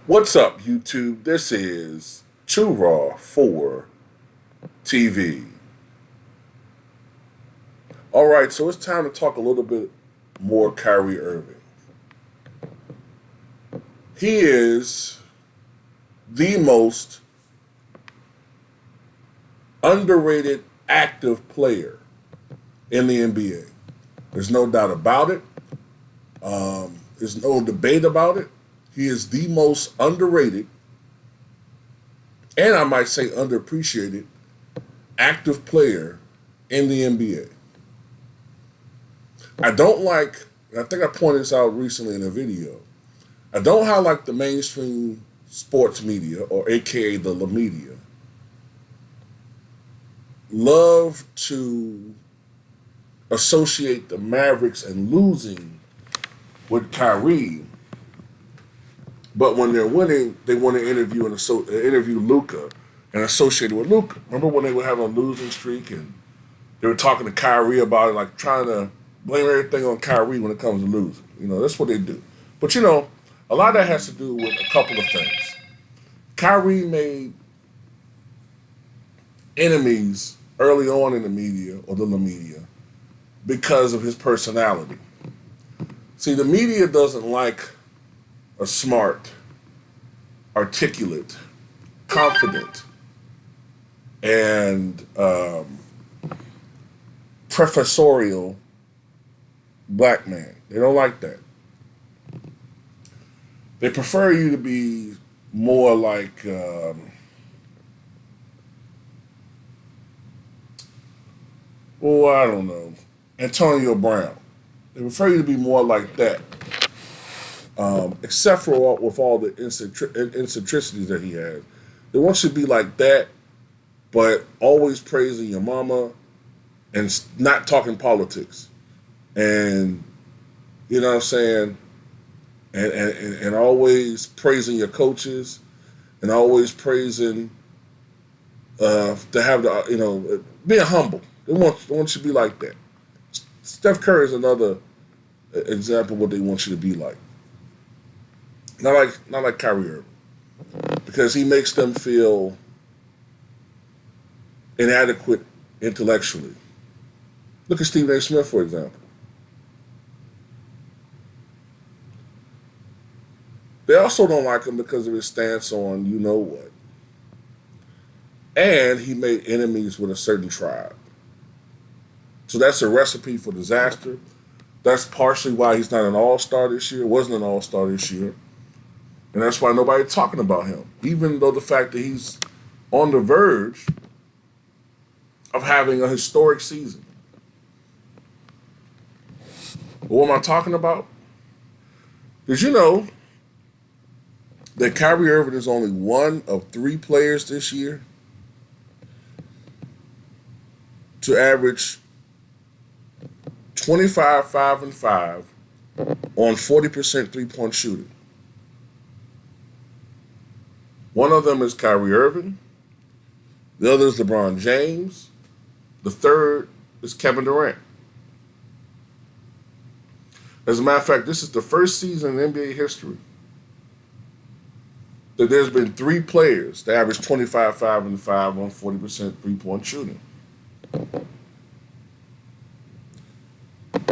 What's up, YouTube? This is Too Raw for TV. All right, so it's time to talk a little bit more Kyrie Irving. He is the most underrated active player in the NBA. There's no doubt about it. There's no debate about it. He is the most underrated, and I might say underappreciated, active player in the NBA. I don't like, and I think I pointed this out recently in a video, I don't how like the mainstream sports media, or AKA the La Media, love to associate the Mavericks and losing with Kyrie, but when they're winning, they want to interview Luka and associate it with Luka. Remember when they were having a losing streak and they were talking to Kyrie about it, like trying to blame everything on Kyrie when it comes to losing. You know, that's what they do. But you know, a lot of that has to do with a couple of things. Kyrie made enemies early on in the media, or the media, because of his personality. See, the media doesn't like a smart, articulate, confident, and professorial black man. They don't like that. They prefer you to be more like I don't know, Antonio Brown. They prefer you to be more like that. Except for with all the eccentricities that he has. They want you to be like that, but always praising your mama and not talking politics. And, you know what I'm saying? And always praising your coaches and always praising to have being humble. They want you to be like that. Steph Curry is another example of what they want you to be like. Not like Kyrie Irving, because he makes them feel inadequate intellectually. Look at Stephen A. Smith, for example. They also don't like him because of his stance on you know what. And he made enemies with a certain tribe. So that's a recipe for disaster. That's partially why he's not an all-star this year, wasn't an all-star this year. And that's why nobody's talking about him, even though the fact that he's on the verge of having a historic season. But what am I talking about? Did you know that Kyrie Irving is only one of 3 players this year to average 25, 5, and 5 on 40% three-point shooting? One of them is Kyrie Irving. The other is LeBron James. The third is Kevin Durant. As a matter of fact, this is the first season in NBA history that there's been 3 players that average 25, 5, and 5 on 40% three-point shooting.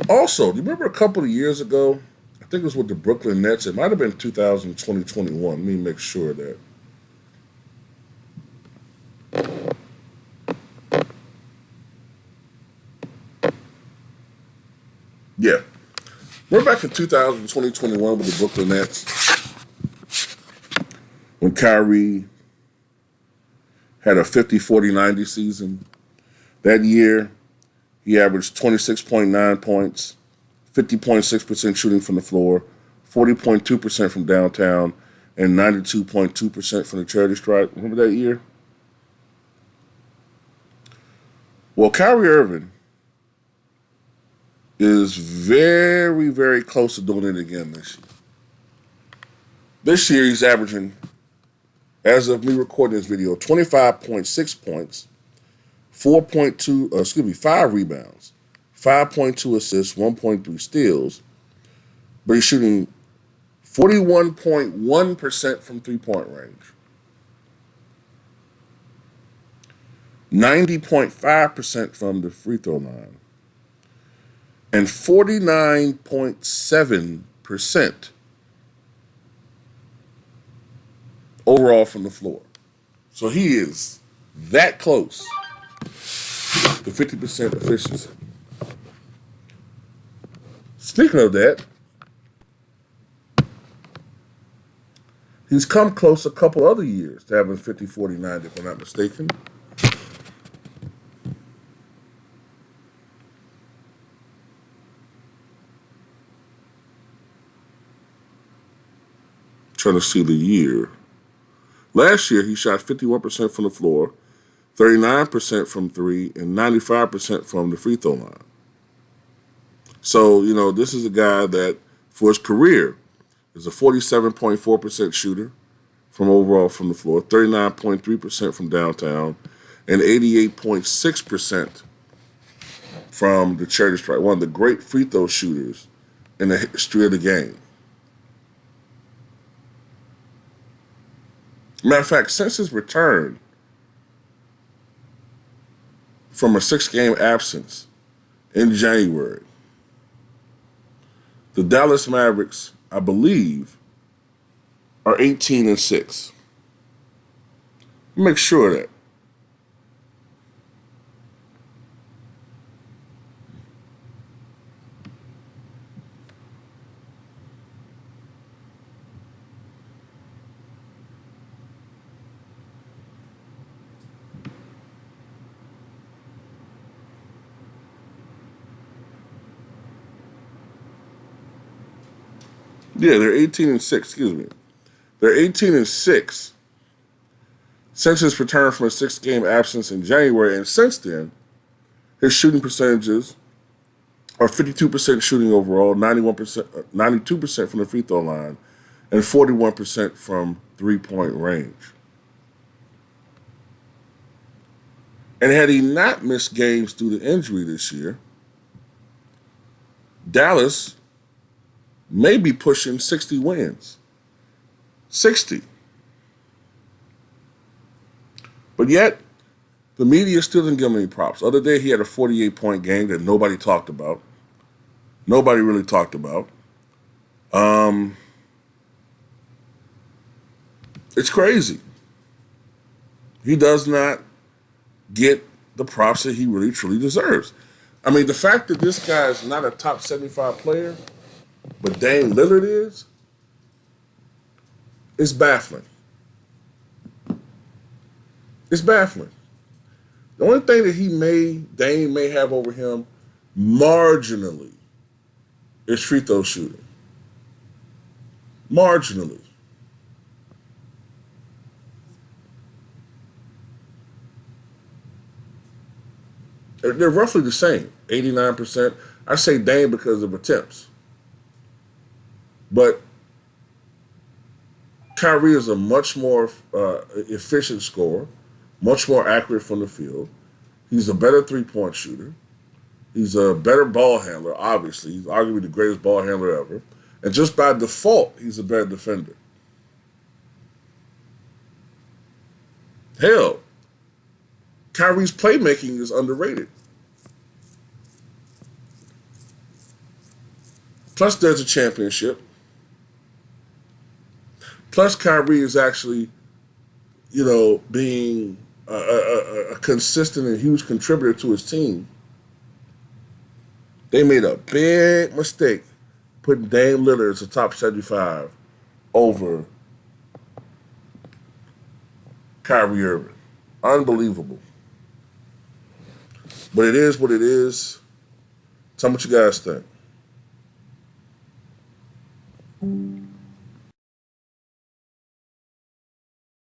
Also, do you remember a couple of years ago, I think it was with the Brooklyn Nets, it might have been 2020-21, let me make sure that. Yeah. We're back in 2020-21 with the Brooklyn Nets, when Kyrie had a 50-40-90 season. That year, he averaged 26.9 points, 50.6% shooting from the floor, 40.2% from downtown, and 92.2% from the charity stripe. Remember that year? Well, Kyrie Irving is very, very close to doing it again this year. This year, he's averaging, as of me recording this video, 25.6 points, 5 rebounds, 5.2 assists, 1.3 steals, but he's shooting 41.1% from three-point range, 90.5% from the free throw line, and 49.7% overall from the floor. So he is that close to 50% efficiency. Speaking of that, he's come close a couple other years to having 50, 49, if I'm not mistaken. Trying to see the year. Last year, he shot 51% from the floor, 39% from three, and 95% from the free throw line. So, this is a guy that, for his career, is a 47.4% shooter from overall from the floor, 39.3% from downtown, and 88.6% from the charity stripe. One of the great free throw shooters in the history of the game. Matter of fact, since his return from a 6-game absence in January, the Dallas Mavericks, I believe, are 18-6. Make sure of that. Yeah, they're 18-6, excuse me. They're 18-6 since his return from a 6-game absence in January, and since then, his shooting percentages are 52% shooting overall, 92% from the free throw line, and 41% from three-point range. And had he not missed games due to injury this year, Dallas may be pushing 60 wins. 60. But yet, the media still didn't give him any props. The other day, he had a 48-point game that nobody talked about. Nobody really talked about. It's crazy. He does not get the props that he really, truly deserves. I mean, the fact that this guy is not a top 75 player, but Dame Lillard is baffling. It's baffling. The only thing that Dame may have over him marginally is free throw shooting. Marginally. They're roughly the same, 89%. I say Dame because of attempts. But Kyrie is a much more efficient scorer, much more accurate from the field. He's a better three-point shooter. He's a better ball handler, obviously. He's arguably the greatest ball handler ever. And just by default, he's a better defender. Hell, Kyrie's playmaking is underrated. Plus, there's a championship. Plus, Kyrie is actually, being a consistent and huge contributor to his team. They made a big mistake putting Dame Lillard as a top 75 over Kyrie Irving. Unbelievable. But it is what it is. Tell me what you guys think.